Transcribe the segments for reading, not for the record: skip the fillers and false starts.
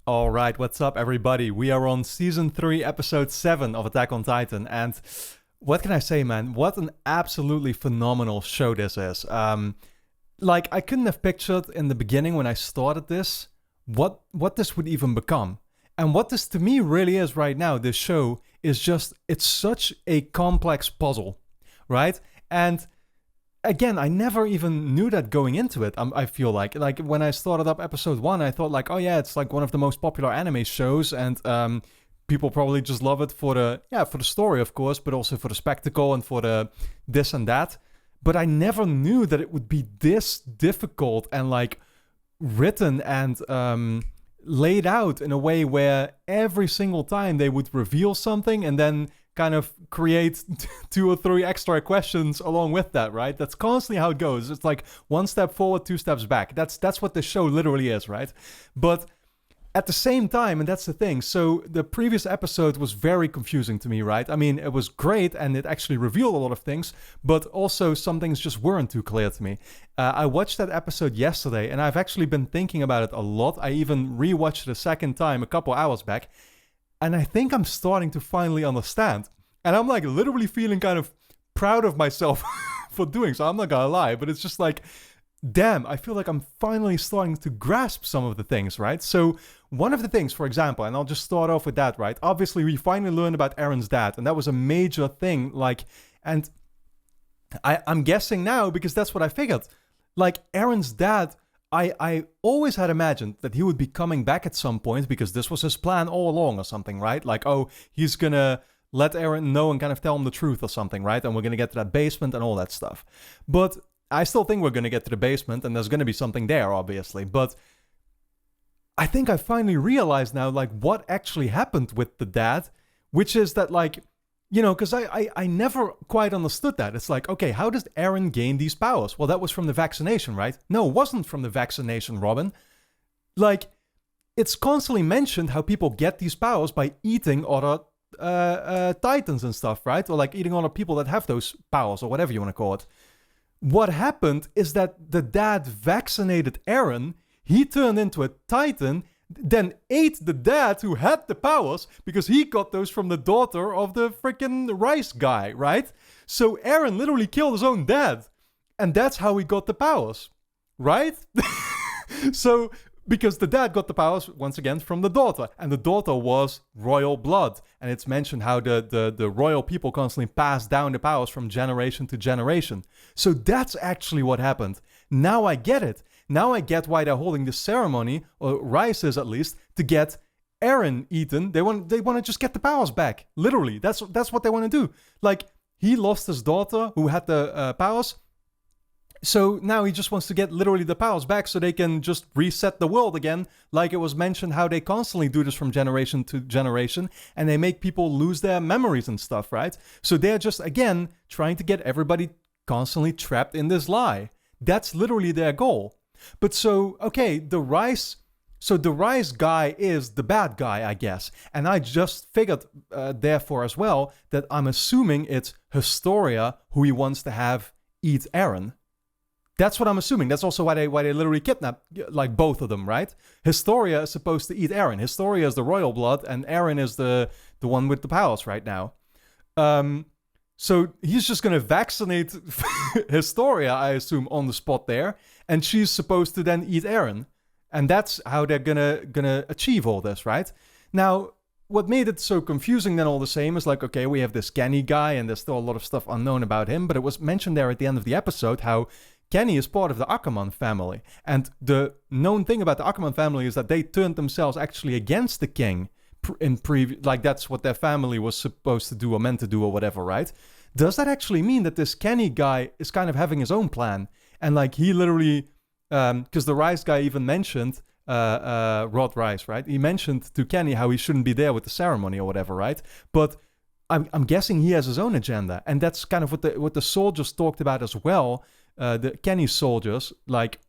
All right, what's up, everybody? We are on season 3, episode 7 of Attack on Titan, and what can I say, man? What an absolutely phenomenal show this is. I couldn't have pictured in the beginning when I started this what this would even become, and what this to me really is right now. This show is it's such a complex puzzle, right? And again, I never even knew that going into it. I feel like when I started up episode 1, I thought like, oh yeah, it's like one of the most popular anime shows, and people probably just love it for the story, of course, but also for the spectacle and for the this and that. But I never knew that it would be this difficult and like written and laid out in a way where every single time they would reveal something and then kind of create 2 or 3 extra questions along with that, right? That's constantly how it goes. It's like 1 step forward, 2 steps back. That's what the show literally is, right? But at the same time, and that's the thing, so the previous episode was very confusing to me, right? I mean, it was great and it actually revealed a lot of things, but also some things just weren't too clear to me. I watched that episode yesterday and I've actually been thinking about it a lot. I even rewatched it a second time a couple hours back. And I think I'm starting to finally understand. And I'm like literally feeling kind of proud of myself for doing so. I'm not gonna lie, but it's just like, damn, I feel like I'm finally starting to grasp some of the things, right? So one of the things, for example, and I'll just start off with that, right? Obviously, we finally learned about Aaron's dad, and that was a major thing. And I'm guessing now because that's what I figured. Like Aaron's dad, I always had imagined that he would be coming back at some point because this was his plan all along or something, right? Like, oh, he's gonna let Aaron know and kind of tell him the truth or something, right? And we're gonna get to that basement and all that stuff. But I still think we're gonna get to the basement and there's gonna be something there, obviously. But I think I finally realized now, like, what actually happened with the dad, which is that, like, you know, because I never quite understood that. It's like, okay, how does Aaron gain these powers? Well, that was from the vaccination, right? No, it wasn't from the vaccination, Robin. Like, it's constantly mentioned how people get these powers by eating other titans and stuff, right? Or like eating other people that have those powers or whatever you want to call it. What happened is that the dad vaccinated Aaron, he turned into a titan, then ate the dad who had the powers because he got those from the daughter of the freaking rice guy, right? So Aaron literally killed his own dad. And that's how he got the powers, right? So, because the dad got the powers, once again, from the daughter. And the daughter was royal blood. And it's mentioned how the royal people constantly pass down the powers from generation to generation. So that's actually what happened. Now I get it. Now I get why they're holding this ceremony, or rises at least, to get Aaron eaten. They want to just get the powers back. Literally, that's what they want to do. Like, he lost his daughter who had the powers. So now he just wants to get literally the powers back so they can just reset the world again. Like it was mentioned how they constantly do this from generation to generation and they make people lose their memories and stuff, right? So they're just, again, trying to get everybody constantly trapped in this lie. That's literally their goal. But so, okay, the rice guy is the bad guy, I guess. And I just figured, therefore, as well, that I'm assuming it's Historia who he wants to have eat Aaron. That's what I'm assuming. That's also why they literally kidnap, like, both of them, right? Historia is supposed to eat Aaron. Historia is the royal blood, and Aaron is the one with the powers right now. So he's just gonna vaccinate Historia, I assume, on the spot there, and she's supposed to then eat Aaron, and that's how they're gonna achieve all this, right? Now, what made it so confusing then all the same is like, okay, we have this Kenny guy, and there's still a lot of stuff unknown about him, but it was mentioned there at the end of the episode how Kenny is part of the Ackerman family, and the known thing about the Ackerman family is that they turned themselves actually against the king. Like that's what their family was supposed to do or meant to do or whatever, right? Does that actually mean that this Kenny guy is kind of having his own plan? And like he literally, because the Rice guy even mentioned, Rod Rice, right? He mentioned to Kenny how he shouldn't be there with the ceremony or whatever, right? But I'm guessing he has his own agenda. And that's kind of what the soldiers talked about as well. The Kenny soldiers, like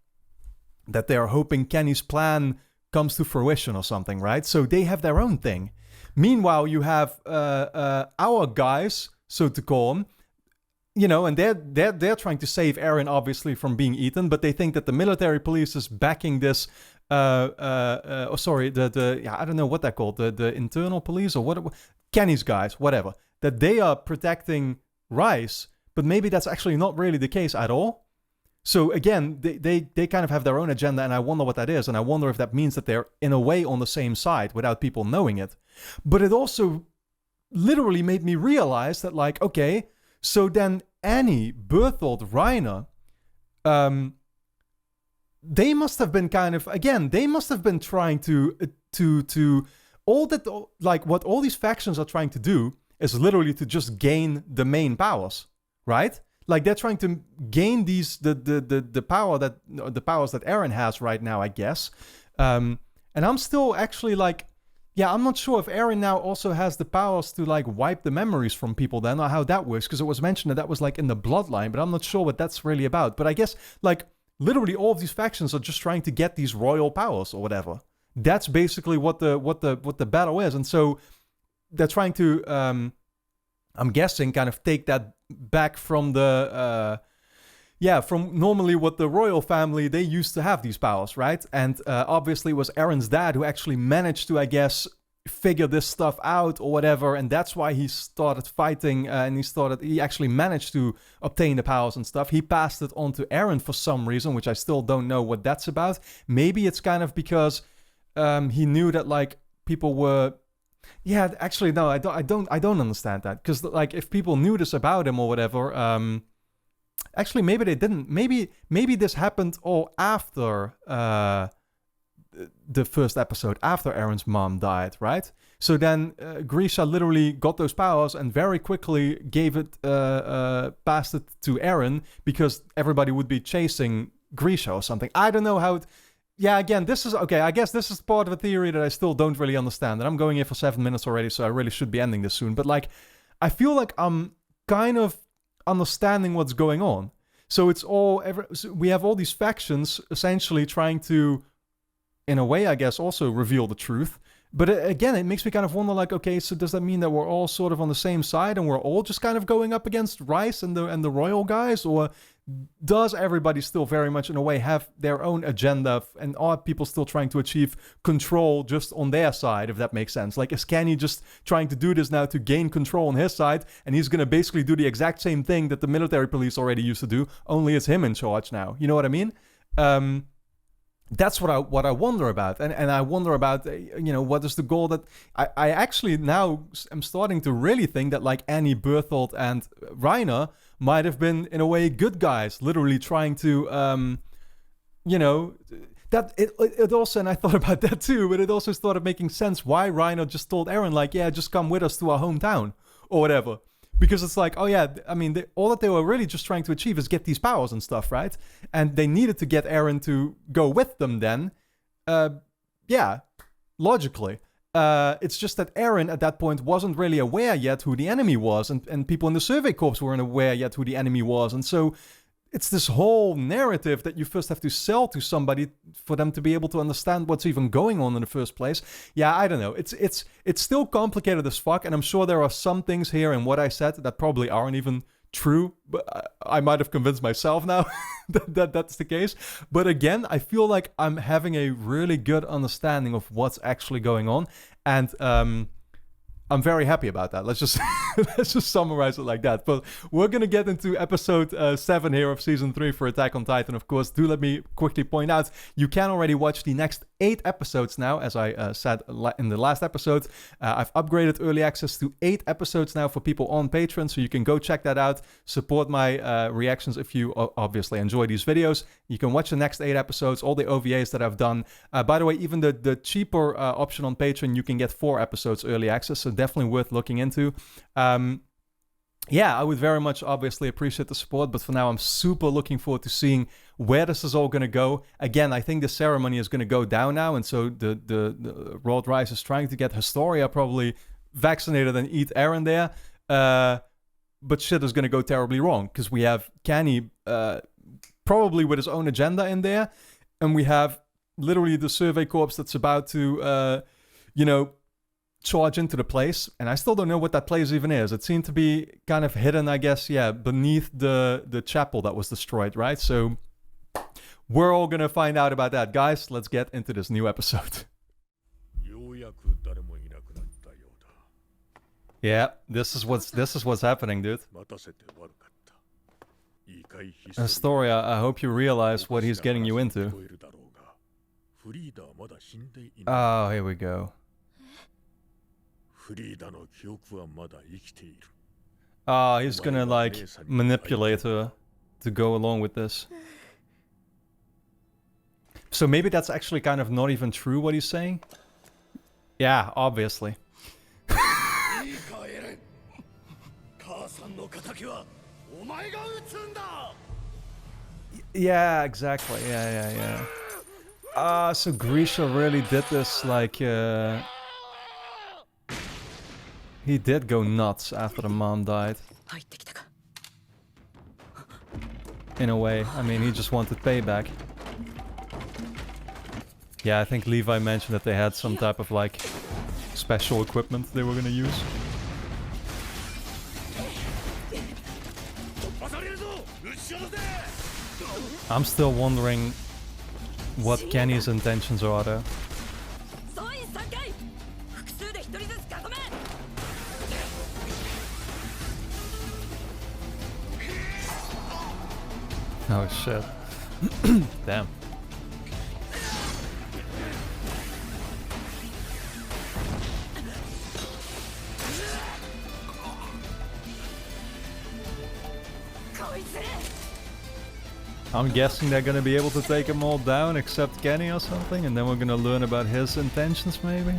that they are hoping Kenny's plan comes to fruition or something, right? So they have their own thing. Meanwhile, you have our guys, so to call them, you know, and they're trying to save Aaron, obviously, from being eaten, but they think that the military police is backing this sorry, the yeah, I don't know what they're called, the internal police or what, Kenny's guys, whatever, that they are protecting Rice, but maybe that's actually not really the case at all. So again, they kind of have their own agenda, and I wonder what that is, and I wonder if that means that they're in a way on the same side without people knowing it. But it also literally made me realize that, like, okay, so then Annie, Berthold, Reiner, they must have been kind of, again, they must have been trying to all that, like what all these factions are trying to do is literally to just gain the main powers, right? Like they're trying to gain these the power that the powers that Eren has right now, I guess. And I'm still actually like, yeah, I'm not sure if Eren now also has the powers to like wipe the memories from people then, or how that works, because it was mentioned that was like in the bloodline, but I'm not sure what that's really about. But I guess like literally all of these factions are just trying to get these royal powers or whatever. That's basically what the battle is, and so they're trying to, I'm guessing, kind of take that back from the, from normally what the royal family, they used to have these powers, right? And obviously it was Eren's dad who actually managed to, I guess, figure this stuff out or whatever, and that's why he started fighting, and he actually managed to obtain the powers and stuff. He passed it on to Eren for some reason, which I still don't know what that's about. Maybe it's kind of because he knew that like people were, yeah, actually no, I don't understand that, because like if people knew this about him or whatever, actually maybe they didn't. Maybe this happened all after the first episode, after Eren's mom died, right? So then Grisha literally got those powers and very quickly gave it, passed it to Eren, because everybody would be chasing Grisha or something. I don't know how it. Yeah, again, this is, okay, I guess this is part of a theory that I still don't really understand. And I'm going here for 7 minutes already, so I really should be ending this soon. But, like, I feel like I'm kind of understanding what's going on. So it's all, so we have all these factions essentially trying to, in a way, I guess, also reveal the truth. But again, it makes me kind of wonder, like, okay, so does that mean that we're all sort of on the same side and we're all just kind of going up against Rice and the royal guys? Or does everybody still very much, in a way, have their own agenda, and are people still trying to achieve control just on their side, if that makes sense? Like, is Kenny just trying to do this now to gain control on his side, and he's going to basically do the exact same thing that the military police already used to do, only it's him in charge now? You know what I mean? That's what I wonder about. And I wonder about, what is the goal that... I actually now am starting to really think that, like, Annie, Berthold, and Reiner might have been, in a way, good guys, literally trying to, that it also, and I thought about that too, but it also started making sense why Reiner just told Eren, like, yeah, just come with us to our hometown, or whatever. Because it's like, oh yeah, I mean, all that they were really just trying to achieve is get these powers and stuff, right? And they needed to get Eren to go with them then. Logically. It's just that Eren at that point wasn't really aware yet who the enemy was, and people in the Survey Corps weren't aware yet who the enemy was. And so it's this whole narrative that you first have to sell to somebody for them to be able to understand what's even going on in the first place. Yeah, I don't know. It's still complicated as fuck, and I'm sure there are some things here in what I said that probably aren't even true, but I might have convinced myself now that that's the case. But again, I feel like I'm having a really good understanding of what's actually going on, and I'm very happy about that. Let's just summarize it like that. But we're going to get into episode 7 here of season 3 for Attack on Titan. Of course, do let me quickly point out, you can already watch the next 8 episodes now. As I said in the last episode, I've upgraded early access to 8 episodes now for people on Patreon. So you can go check that out. Support my reactions if you obviously enjoy these videos. You can watch the next 8 episodes, all the OVAs that I've done. By the way, even the cheaper option on Patreon, you can get 4 episodes early access. So definitely worth looking into. I would very much obviously appreciate the support, but for now I'm super looking forward to seeing where this is all going to go. Again, I think the ceremony is going to go down now, and so the World Rise is trying to get Historia probably vaccinated and eat Eren there, but shit is going to go terribly wrong, because we have Kenny probably with his own agenda in there, and we have literally the Survey Corps that's about to, charge into the place, and I still don't know what that place even is. It seemed to be kind of hidden, I guess, beneath the chapel that was destroyed, right? So We're all gonna find out about that. Guys, let's get into this new episode. Yeah, this is what's happening, dude. Astoria, I hope you realize what he's getting you into. Oh, here we go. Oh, he's gonna like manipulate her to go along with this. So maybe that's actually kind of not even true what he's saying? Yeah, obviously. Yeah, exactly. Yeah. So Grisha really did this, like, he did go nuts after the mom died. In a way. I mean, he just wanted payback. Yeah, I think Levi mentioned that they had some type of, like, special equipment they were gonna use. I'm still wondering what Kenny's intentions are, though. Oh shit. Damn. I'm guessing they're gonna be able to take them all down except Kenny or something, and then we're gonna learn about his intentions maybe?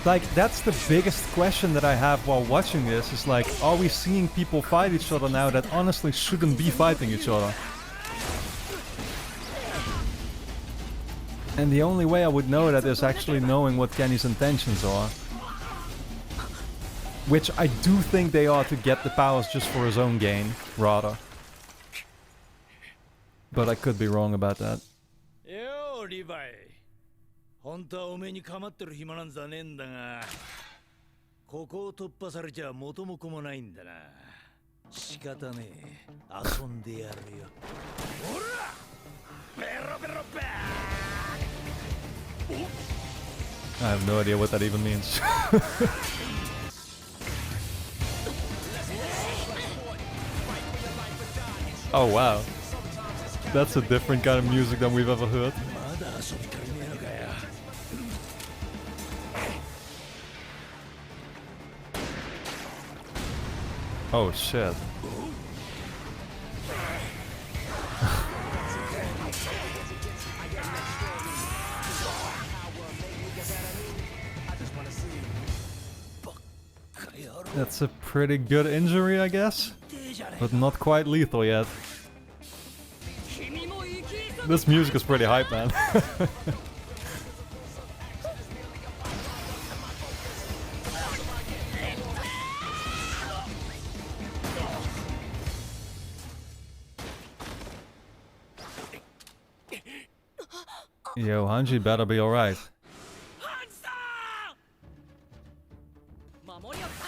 Like, that's the biggest question that I have while watching this, is like, are we seeing people fight each other now that honestly shouldn't be fighting each other? And the only way I would know that is actually knowing what Kenny's intentions are. Which I do think they are to get the powers just for his own gain, rather. But I could be wrong about that. Yo, Levi. 本当はおめえに構ってる暇なんざねえんだが、ここを突破されちゃ元も子もないんだな。仕方ねえ、遊んでやるよ。ほら、ベロベロベー。I have no idea what that even means. Oh wow. That's a different kind of music than we've ever heard. Oh shit. That's a pretty good injury, I guess. But not quite lethal yet. This music is pretty hype, man. Yo, Hanji better be alright.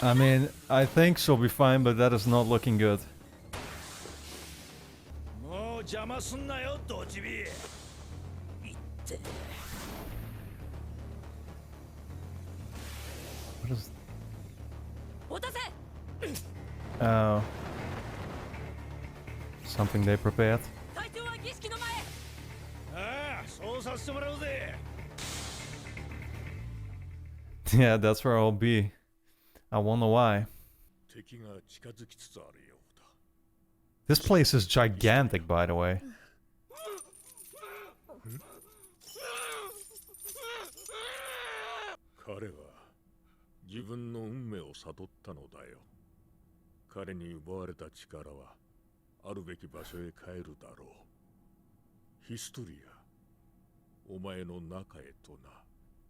I mean, I think she'll be fine, but that is not looking good. What is... Oh. Something they prepared. Yeah, that's where I'll be. I wonder why. This place is gigantic, by the way.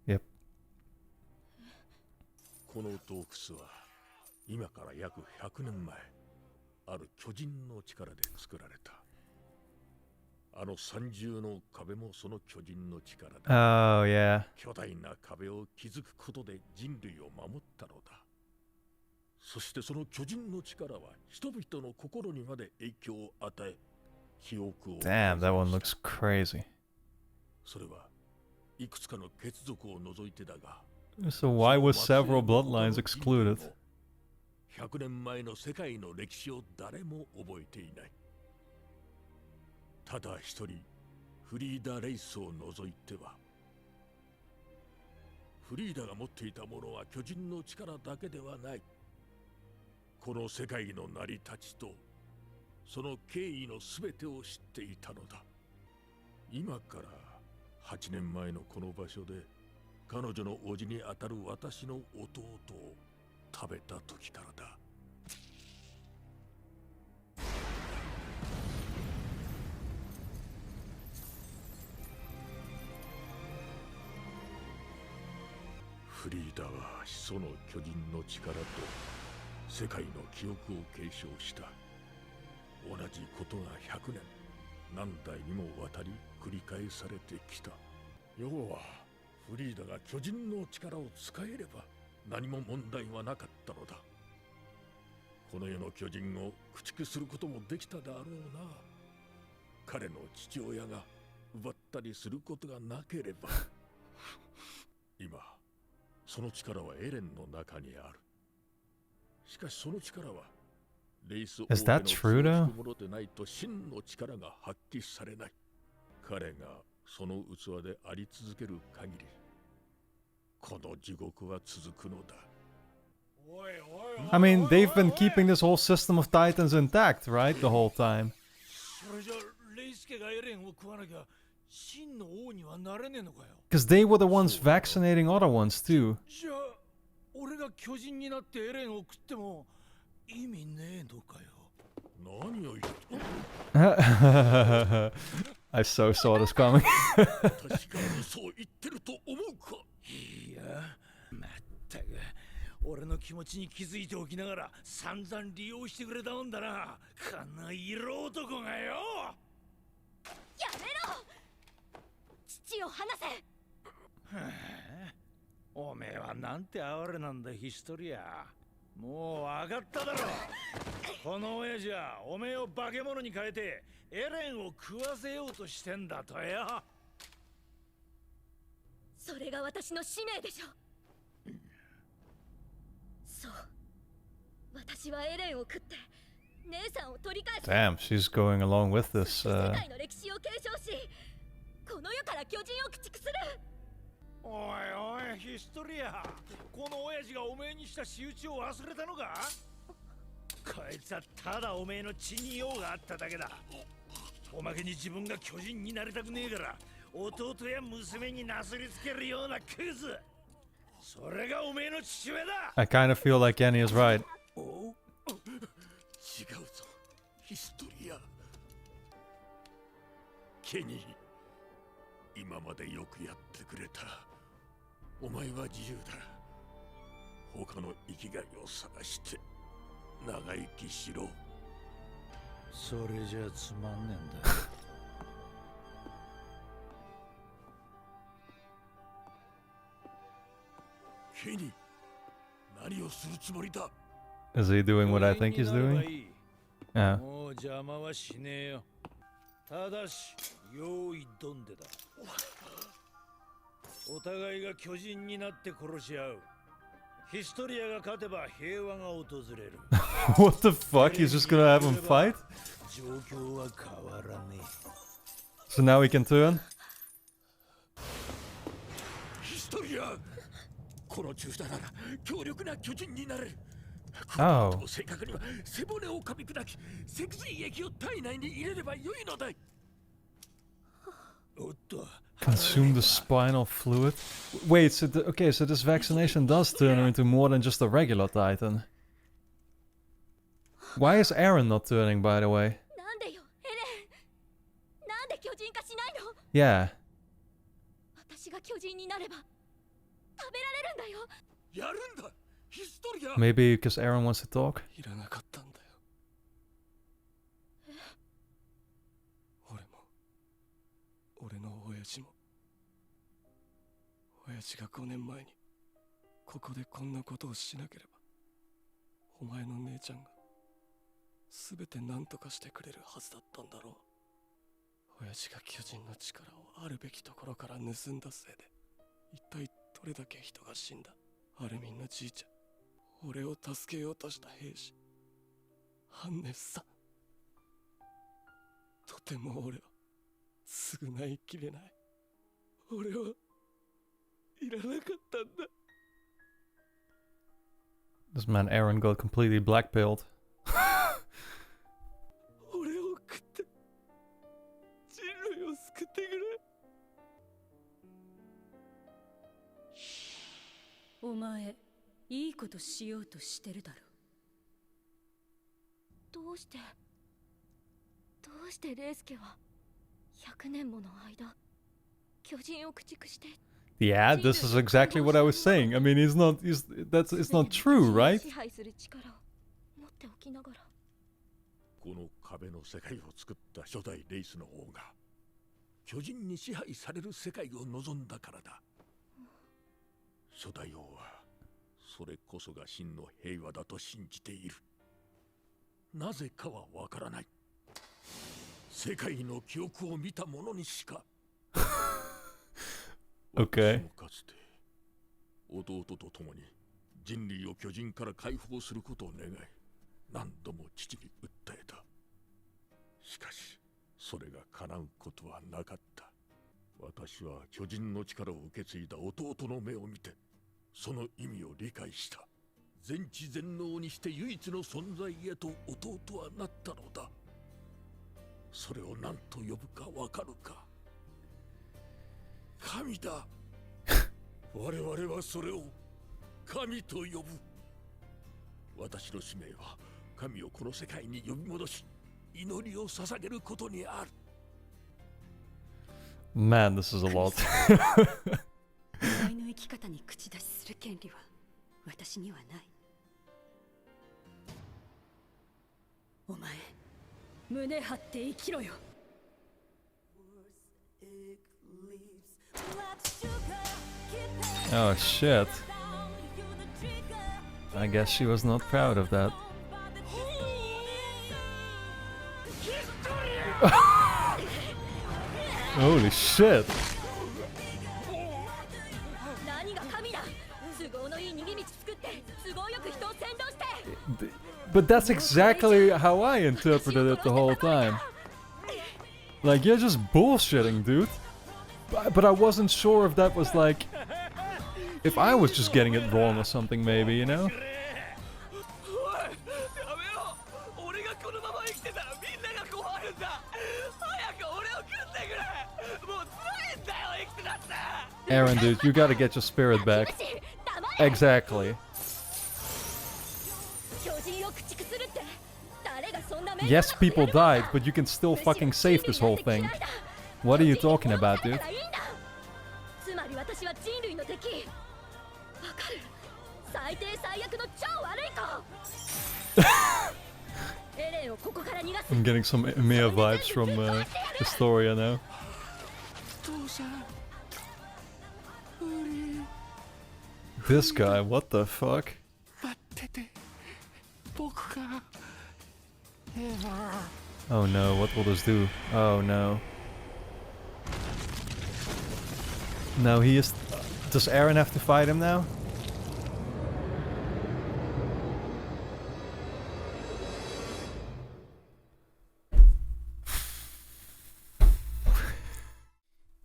Yep. この洞窟は今から約100年前、ある巨人の力で作られた。あの三重の壁もその巨人の力だ。Oh, yeah. 巨大な壁を築くことで人類を守ったのだ。そしてその巨人の力は人々の心にまで影響を与え、記憶を。Damn, that one looks crazy. それはいくつかの血族を除いてだが。So why was several bloodlines excluded? 100年前の世界の歴史を誰も覚えていない。ただ一人、フリーダ・レイスを除いては。フリーダが持っていたものは巨人の力だけではない。この世界の成り立ちとその経緯の全てを知っていたのだ。今から8年前のこの場所で彼女の叔父にあたる私の弟を食べた時からだ。フリーダは始祖の巨人の力と世界の記憶を継承した。同じことが100年何代にもわたり繰り返されてきた。要はフリーダが巨人の力を使えれば何も問題はなかったのだ。この世の巨人を駆逐することもできただろうな。彼の父親が奪ったりすることがなければ。今その力はエレンの中にある。しかしその力はレイス王家のものでないと真の力が発揮されない。彼がその器であり続ける限りこの地獄は続くのだ。I mean, they've been keeping this whole system of Titans intact, right? The whole time. Because they were the ones vaccinating other ones too. I so saw this coming. 俺の気持ちに気づいておきながら散々利用してくれたもんだな。この色男がよ。やめろ。父を離せ。おめえはなんて哀れなんだヒストリア。もう分かっただろ。この親父はおめえを化け物に変えてエレンを食わせようとしてんだとよ。それが私の使命でしょ。そう。私はエレンを食って姉さんを取り返す。Damn, she's going along with this. 世界の歴史を継承し、この世から巨人を駆逐する。おいおいヒストリア、この親父がおめえにした仕打ちを忘れたのか。こいつはただおめえの血に用があっただけだ。おまけに自分が巨人になりたくねえから弟や娘になすりつけるようなクズ。それがおめえの父親だ。 I kind of feel like Kenny is right. 違うぞヒストリア。ケニー、今までよくやってくれた。お前は自由だ。他の生きがいを探して長生きしろ。それじゃつまんねえんだ。ケニー、何をするつもりだ。 Is he doing what I think he's doing? Yeah. もう邪魔はしねえよ。ただし用意どんでだ。お互いが巨人になって殺し合う。ヒストリアが勝てば平和が訪れる。What the fuck? He's just gonna have him fight? 状況は変わらねえ。 So now he can turn? ヒストリア、この中だなら強力な巨人になれる。 Oh. 正確には背骨を噛み砕き脊髄液を体内に入れればよいのだ。おっと。 Consume the spinal fluid? Wait, so okay, so this vaccination does turn her into more than just a regular Titan. Why is Aaron not turning, by the way? なんでよ、エレン。なんで巨人化しないの。 Yeah. 私が巨人になれば食べられるんだよ。やるんだ。 Maybe because Aaron wants to talk? いらなかったんだよ。俺も俺の親父も。親父が5年前にここでこんなことをしなければお前の姉ちゃんが全て何とかしてくれるはずだったんだろう。親父が巨人の力をあるべきところから盗んだせいで一体どれだけ人が死んだ。アルミンのじいちゃん、俺を助けようとした兵士ハンネスさん、とても俺は償いきれない。俺はいらなかったんだ。 This man Aaron got completely blackpilled. 俺を食って人類を救ってくれ。お前いいことしようとしてるだろ。どうしてレイスケは100年もの間巨人を駆逐して。 Yeah, this is exactly what I was saying. I mean, it's not true, right? 支配する力を持っておきながら。この壁の世界を作った初代レイスの王が巨人に支配される世界を望んだからだ。初代王はそれこそが真の平和だと信じている。なぜかはわからない。世界の記憶を見た者にしか。Okay. 私もかつて弟と共に人類を巨人から解放することを願い、何度も父に訴えた。しかしそれが叶うことはなかった。私は巨人の力を受け継いだ弟の目を見てその意味を理解した。全知全能にして唯一の存在へと弟はなったのだ。それを何と呼ぶかわかるか。神だ。我々はそれを神と呼ぶ。私の使命は神をこの世界に呼び戻し、祈りを捧げることにある。Man, this is a lot. お前の生き方に口出しする権利は私にはない。お前、胸張って生きろよ。Oh shit. I guess she was not proud of that. Holy shit. But that's exactly how I interpreted it the whole time. Like, you're just bullshitting, dude. But I wasn't sure if that was like... If I was just getting it wrong or something, maybe, you know? Aaron, dude, you gotta get your spirit back. Exactly. Yes, people died, but you can still fucking save this whole thing. What are you talking about, dude? I'm getting some Emiya vibes from Historia now. This guy, what the fuck? Oh no, what will this do? Oh no. No, he is... Does Aaron have to fight him now?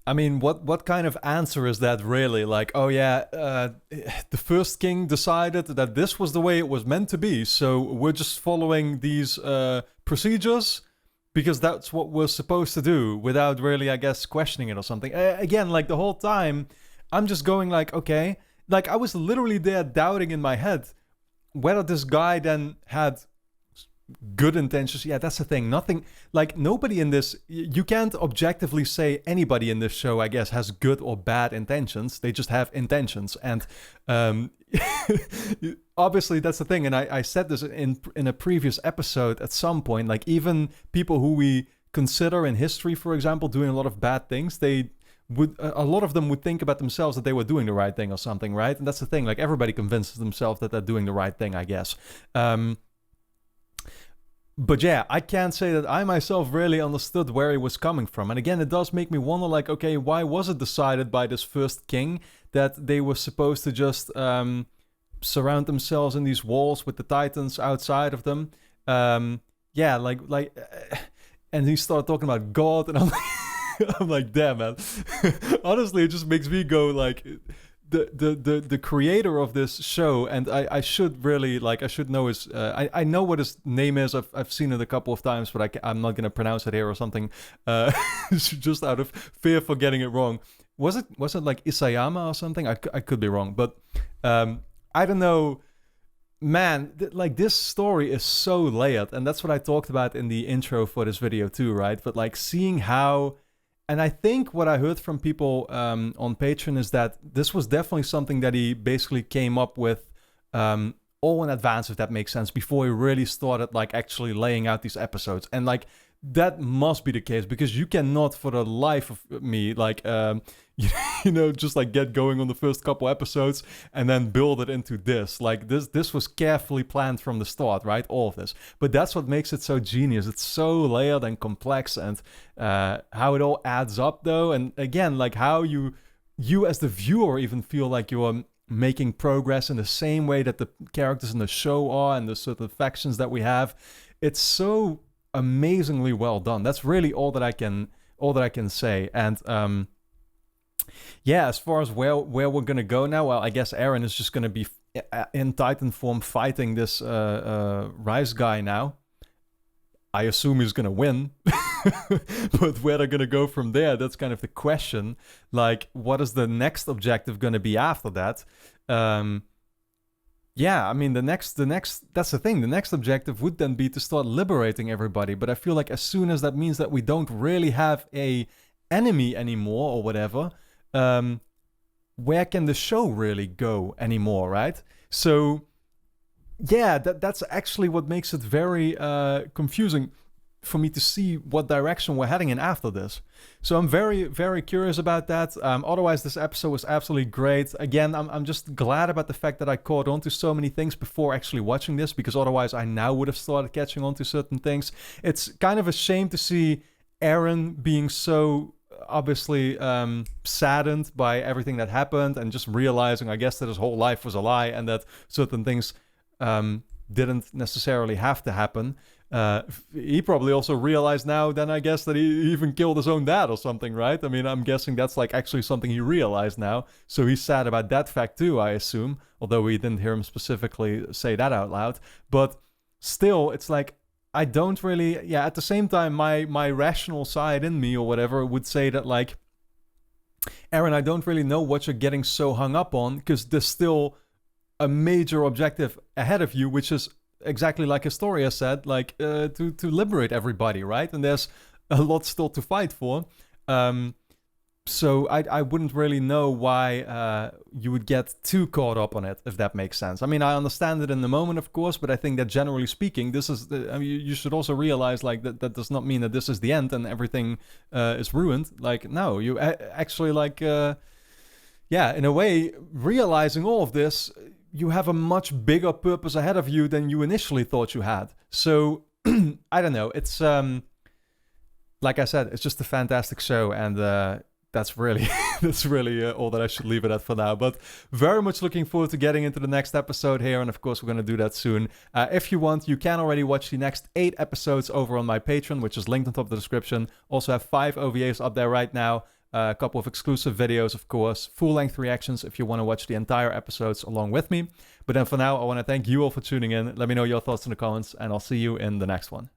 I mean, what kind of answer is that really? Like, oh yeah, the first king decided that this was the way it was meant to be, so we're just following these procedures because that's what we're supposed to do without really, I guess, questioning it or something. Again, like the whole time, I'm just going like, okay, like I was literally there doubting in my head whether this guy then had good intentions. Yeah, that's the thing. Nothing, like nobody in this, you can't objectively say anybody in this show, I guess, has good or bad intentions. They just have intentions. And obviously that's the thing. And I said this in a previous episode at some point, like even people who we consider in history, for example, doing a lot of bad things, they would a lot of them would think about themselves that they were doing the right thing or something, right? And that's the thing. Like everybody convinces themselves that they're doing the right thing, I guess. But yeah, I can't say that I myself really understood where he was coming from. And again, it does make me wonder, like, okay, why was it decided by this first king that they were supposed to just surround themselves in these walls with the titans outside of them? Yeah, and he started talking about God, and I'm like, I'm like, damn, man. Honestly, it just makes me go like, the creator of this show, and I should really, like, I should know his, I know what his name is. I've seen it a couple of times, but I'm not gonna pronounce it here or something, just out of fear for getting it wrong. Was it like Isayama or something? I could be wrong, but I don't know. Man, like, this story is so layered, and that's what I talked about in the intro for this video too, right? But like seeing how, and I think what I heard from people on Patreon is that this was definitely something that he basically came up with all in advance, if that makes sense, before he really started like actually laying out these episodes. And like, that must be the case, because you cannot for the life of me, like, you know, just like get going on the first couple episodes and then build it into this. Like, this was carefully planned from the start, right? All of this. But that's what makes it so genius. It's so layered and complex, and how it all adds up, though. And again, like how you as the viewer even feel like you're making progress in the same way that the characters in the show are, and the sort of factions that we have. It's so amazingly well done. That's really all that I can say. And yeah, as far as where we're gonna go now, well, I guess Eren is just gonna be in Titan form fighting this Rice guy now. I assume he's gonna win. But where they're gonna go from there, that's kind of the question. Like, what is the next objective gonna be after that? Yeah, I mean, the next, that's the thing. The next objective would then be to start liberating everybody. But I feel like as soon as that means that we don't really have a enemy anymore or whatever, where can the show really go anymore, right? So, yeah, that's actually what makes it very confusing for me to see what direction we're heading in after this. So I'm very, very curious about that. Otherwise, this episode was absolutely great. Again, I'm just glad about the fact that I caught on to so many things before actually watching this, because otherwise I now would have started catching on to certain things. It's kind of a shame to see Eren being so obviously saddened by everything that happened, and just realizing, I guess, that his whole life was a lie, and that certain things didn't necessarily have to happen. He probably also realized now then, I guess, that he even killed his own dad or something, right? I mean, I'm guessing that's like actually something he realized now. So he's sad about that fact too, I assume. Although we didn't hear him specifically say that out loud. But still, it's like, I don't really... Yeah, at the same time, my rational side in me or whatever would say that, like, Eren, I don't really know what you're getting so hung up on, because there's still a major objective ahead of you, which is exactly like Historia said, like, to liberate everybody, right? And there's a lot still to fight for. So I wouldn't really know why you would get too caught up on it, if that makes sense. I mean, I understand it in the moment, of course, but I think that generally speaking, this is... I mean, you should also realize, like, that does not mean that this is the end and everything is ruined. Like, no, you actually, like... yeah, in a way, realizing all of this, you have a much bigger purpose ahead of you than you initially thought you had. So, I don't know. It's, like I said, it's just a fantastic show, and that's really all that I should leave it at for now. But very much looking forward to getting into the next episode here, and of course we're going to do that soon. If you want, you can already watch the next 8 episodes over on my Patreon, which is linked on top of the description. Also have 5 OVAs up there right now. A couple of exclusive videos, of course, full-length reactions if you want to watch the entire episodes along with me. But then for now, I want to thank you all for tuning in. Let me know your thoughts in the comments, and I'll see you in the next one.